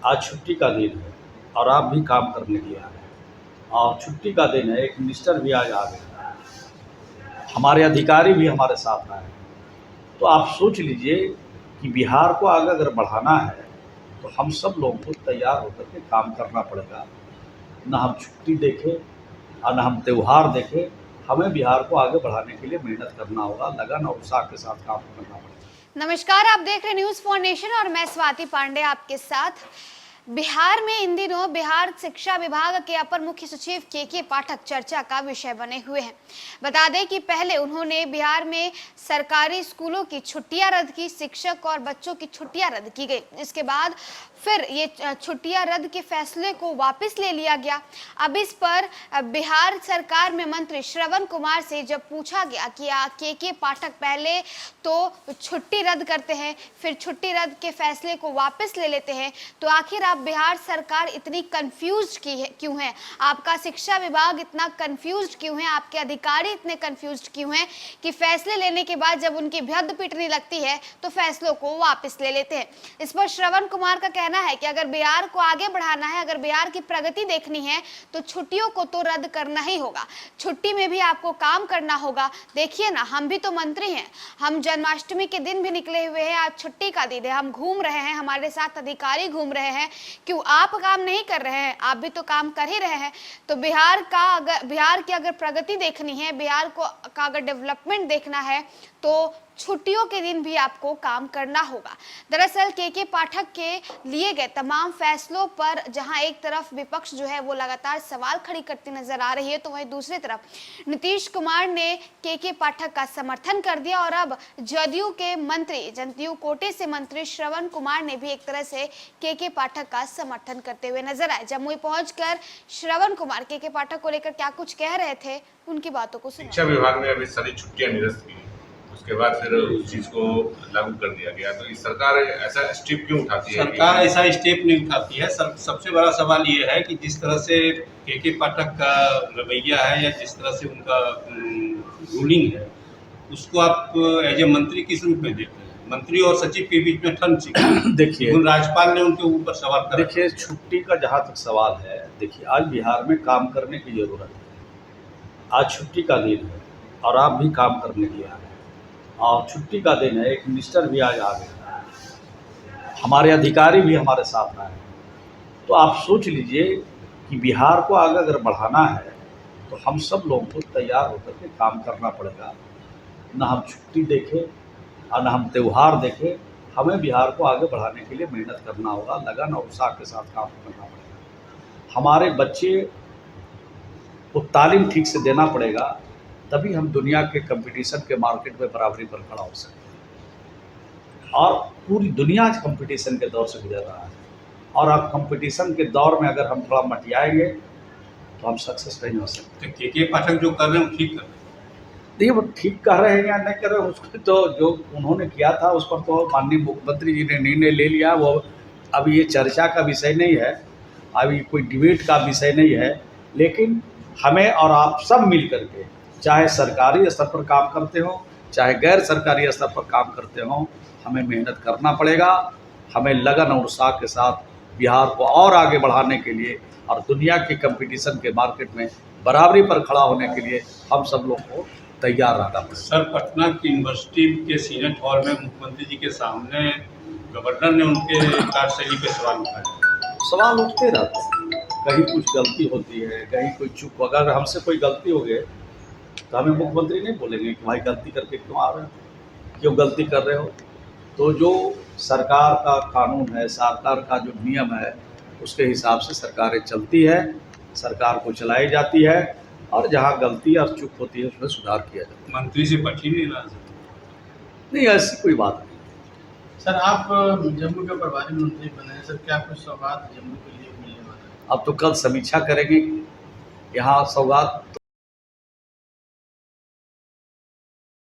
आज छुट्टी का दिन है और आप भी काम करने के लिए आए हैं और छुट्टी का दिन है। एक मिनिस्टर भी आज आ गए, हमारे अधिकारी भी हमारे साथ आए हैं। तो आप सोच लीजिए कि बिहार को आगे अगर बढ़ाना है तो हम सब लोगों को तैयार होकर के काम करना पड़ेगा। ना हम छुट्टी देखें और ना हम त्यौहार देखें, हमें बिहार को आगे बढ़ाने के लिए मेहनत करना होगा, लगन और उत्साह के साथ काम करना पड़ेगा। नमस्कार, आप देख रहे हैं न्यूज फॉर नेशन और मैं स्वाति पांडे आपके साथ। बिहार में इन दिनों बिहार शिक्षा विभाग के अपर मुख्य सचिव के पाठक चर्चा का विषय बने हुए हैं। बता दें कि पहले उन्होंने बिहार में सरकारी स्कूलों की छुट्टियां रद्द की, शिक्षक और बच्चों की छुट्टियां रद्द की गई। इसके बाद फिर ये छुट्टियां रद्द के फैसले को वापस ले लिया गया। अब इस पर बिहार सरकार में मंत्री श्रवण कुमार से जब पूछा गया कि के पाठक पहले तो छुट्टी रद्द करते हैं, फिर छुट्टी रद्द के फैसले को वापस ले लेते हैं, तो आखिर आप बिहार सरकार इतनी कंफ्यूज्ड क्यों है? आपका शिक्षा विभाग इतना कंफ्यूज्ड क्यों है? आपके अधिकारी इतने कंफ्यूज्ड क्यों हैं कि फैसले लेने के बाद जब उनकी भ्यद पिटने लगती है तो फैसलों को वापस ले लेते हैं? इस पर श्रवण कुमार का कहना है कि अगर बिहार को आगे बढ़ाना है, अगर बिहार की प्रगति देखनी है तो छुट्टियों को तो रद्द करना ही होगा, छुट्टी में भी आपको काम करना होगा। देखिए ना, हम भी तो मंत्री हैं, हम जन्माष्टमी के दिन भी निकले हुए हैं, आज छुट्टी का दिन है, हम घूम रहे हैं, हमारे साथ अधिकारी घूम रहे हैं। क्यों आप काम नहीं कर रहे हैं? आप भी तो काम कर ही रहे हैं। तो बिहार की अगर प्रगति देखनी है, बिहार का अगर डेवलपमेंट देखना है तो छुट्टियों के दिन भी आपको काम करना होगा। दरअसल के पाठक के लिए गए तमाम फैसलों पर जहां एक तरफ विपक्ष जो है वो लगातार सवाल खड़ी करती नजर आ रही है, तो वहीं दूसरी तरफ नीतीश कुमार ने के पाठक का समर्थन कर दिया और अब जदयू के मंत्री, जदयू कोटे से मंत्री श्रवण कुमार ने भी एक तरह से के पाठक का समर्थन करते हुए नजर आए। जमुई पहुंचकर श्रवण कुमार के पाठक को लेकर क्या कुछ कह रहे थे, उनकी बातों को सुनिए। शिक्षा विभाग ने अभी सारी छुट्टियां निरस्त की, उसके बाद फिर उस चीज को लागू कर दिया गया। तो इस सरकार ऐसा स्टेप क्यों उठाती है? सरकार ऐसा स्टेप नहीं उठाती है। सबसे बड़ा सवाल ये है कि जिस तरह से के पाठक का रवैया है या जिस तरह से उनका रूलिंग है, उसको आप एज ए मंत्री किस रूप में देखते हैं? मंत्री और सचिव के बीच में ठन सी देखिए, राज्यपाल ने उनके ऊपर सवाल कर देखिए छुट्टी का जहाँ तक सवाल है, देखिए आज बिहार में काम करने की ज़रूरत है। आज छुट्टी का दिन है और आप भी काम करने के लिए आए हैं और छुट्टी का दिन है। एक मिनिस्टर भी आज आ गए, हमारे अधिकारी भी हमारे साथ आए हैं। तो आप सोच लीजिए कि बिहार को आगे अगर बढ़ाना है तो हम सब लोगों को तैयार होकर के काम करना पड़ेगा। ना हम छुट्टी देखें और ना हम त्यौहार देखें, हमें बिहार को आगे बढ़ाने के लिए मेहनत करना होगा, लगन और उत्साह के साथ काम करना पड़ेगा। हमारे बच्चे को तालीम ठीक से देना पड़ेगा, तभी हम दुनिया के कंपटीशन के मार्केट में बराबरी पर खड़ा हो सकते हैं। और पूरी दुनिया आज कंपटीशन के दौर से गुजर रहा है और अब कंपटीशन के दौर में अगर हम थोड़ा मटियाएंगे तो हम सक्सेस नहीं हो सकते। के पाठक जो कर रहे हैं वो ठीक कर रहे हैं। देखिए, वो ठीक कर रहे हैं या नहीं कर रहे हैं, उसको तो जो उन्होंने किया था उस पर तो माननीय मुख्यमंत्री जी ने निर्णय ले लिया। वो अभी ये चर्चा का विषय नहीं है, अभी कोई डिबेट का विषय नहीं है। लेकिन हमें और आप सब मिल करके, चाहे सरकारी स्तर पर काम करते हो चाहे गैर सरकारी स्तर पर काम करते हो, हमें मेहनत करना पड़ेगा। हमें लगन और उत्साह के साथ बिहार को और आगे बढ़ाने के लिए और दुनिया के कंपटीशन के मार्केट में बराबरी पर खड़ा होने के लिए हम सब लोग को तैयार रहना पड़ेगा। सर, पटना की यूनिवर्सिटी के सीनेट हॉल में मुख्यमंत्री जी के सामने गवर्नर ने उनके कार्यशैली पे सवाल उठाया। सवाल उठते रहते हैं, कहीं कुछ गलती होती है, कहीं कोई चूक। अगर हमसे कोई गलती हो गई तो हमें मुख्यमंत्री नहीं बोलेंगे कि भाई गलती करके क्यों आ रहे हो, क्यों गलती कर रहे हो। तो जो सरकार का कानून है, सरकार का जो नियम है, उसके हिसाब से सरकारें चलती है, सरकार को चलाई जाती है और जहाँ गलती और चूक होती है उसमें सुधार किया जाता है। मंत्री से पटी नहीं रहा नहीं, ऐसी कोई बात नहीं। सर, आप जम्मू के प्रभारी मंत्री बने हैं, सर क्या कुछ सौगात जम्मू के लिए मिलने वाला है? अब तो कल समीक्षा करेंगे, यहाँ सौगात